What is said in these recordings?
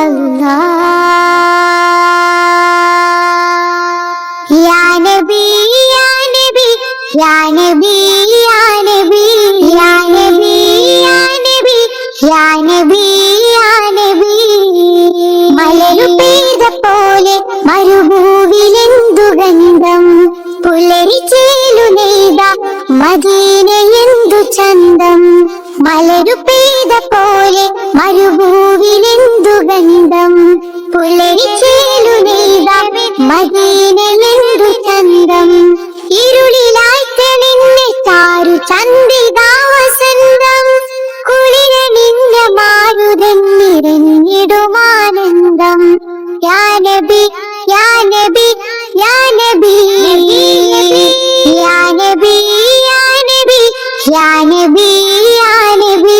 റസൂലല്ലാഹ് യാ നബി യാ നബി യാ നബി യാ നബി യാ നബി യാ നബി യാ നബി യാ നബി മലരു പെയ്ത പോലെ മരുഭൂവിലെന്തു ഗന്ധം പുലരി ചേലു നെയ്ത മദീനയെന്തു ചന്തം മലരു പെയ്ത പോലെ മരുഭൂവിലെന്തു ഗന്ധം പുലരി ചേലു നെയ്ത മദീനയെന്തു ചന്തം ഇരുളിലായി തെളിഞ്ഞ ചാരു ചന്ദ്രികാവസന്തം കുളിരണിഞ്ഞ മാരുതൻ നിറഞ്ഞിടുമാനന്ദം യാ നബി യാ നബി യാ നബി യാ നബി യാ നബി യാ നബി യാ നബി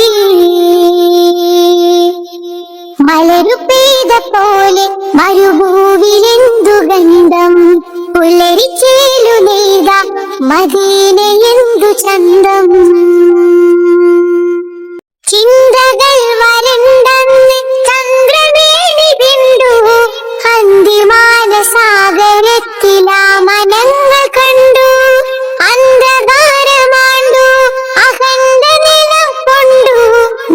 മലരു പെയ്ത പോലെ മരുഭൂവിലെന്തു ഗന്ധം പുലരി ചേലു നെയ്ത മദീനയെന്തു ചന്തം ചിന്തകൾ വരണ്ടെന്ന് ചന്ദ്രവേണി ബിന്ദു അന്തിമാന സാഗരത്തിലാ മനങ്ങൾ കണ്ടു അന്ധകാരമാണ്ടു അഖണ്ഡ നിലം കൊണ്ടു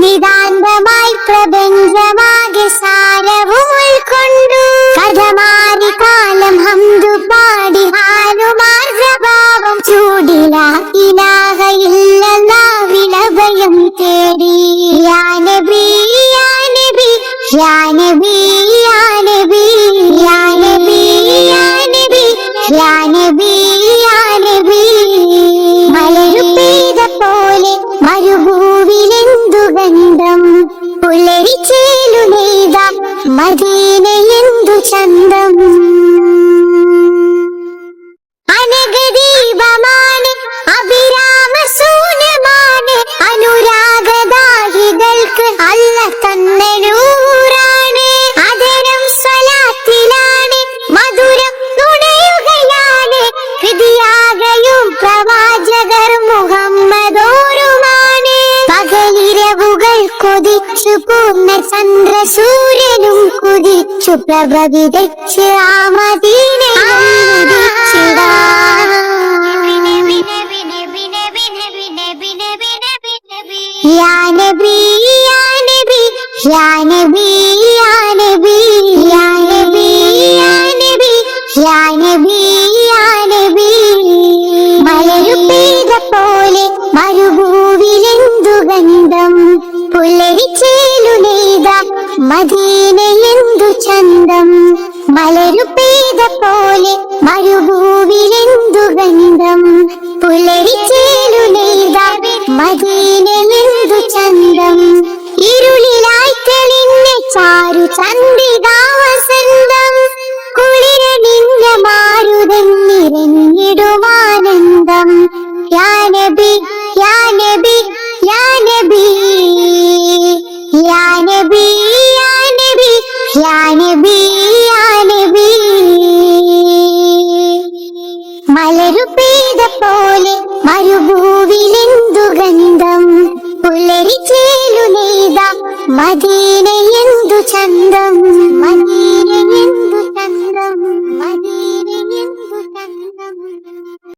നിതാന്തമായി പ്രപഞ്ചമാകെ സാരവും ഉൾക്കൊണ്ടു കഥമാരി കാലം ഹംദു പാടി ഹാലുമാർഗഭാവം ചൂടില ഇലാഹ ഇല്ലല്ലാഹ് വിളഭയം തേടി യാ നബി യാ നബി യാ നബി യാ നബി യാ നബി യാ നബി യാ നബി യാ നബി മലരു പെയ്ത പോലെ മരുഭൂവിലെന്തു ഗന്ധം പുലരി ചേലു നെയ്ത മദീനയെന്തു ചന്തം അനഘദീപമാണ് അഭിരാമ സൂനമാണ് അനുരാഗദാഹികൾക്ക് അല്ല തന്ന നൂറാണ് അതരം സ്വലാത്തിലാണ് മധുരം നുണയുകയാണ് ഹൃദയാകയും പ്രവാചകർ മുഹമ്മദോരുമാണ് പകലിരവുകൾ കൊതിച്ചു പൂർണ്ണ ചന്ദ്രസൂര്യനും കുതിച്ചു പ്രഭ വിതച്ച് ആ മദീനയിടാൻ യാ നബി യാ നബി യാ നബി യാ നബി യാ നബി യാ നബി യാ നബി യാ നബി മലരു പെയ്ത പോലെ മരുഭൂവിലെന്തു ഗന്ധം പുലരി ചേലു നെയ്ത മദീനയെന്തു ചന്തം മലരു പെയ്ത പോലെ മരുഭൂവിലെന്തു ഗന്ധം പുലരി ചേലു നെയ്ത മദീനയെന്തു ചന്തം ഇരുളിലായി തെളിഞ്ഞ ചാരു ചന്ദ്രികാവസന്തം കുളിരണിഞ്ഞ മാരുതൻ നിറഞ്ഞിടുമാനന്ദം യാ നബി യാ നബി യാ നബി യാ നബി യാ നബി യാ നബി യാ നബി മലരു പെയ്ത പോലെ മരുഭൂവിലെന്തു ഗന്ധം പുലരി ചേലു നെയ്ത മദീനയെന്തു ചന്തം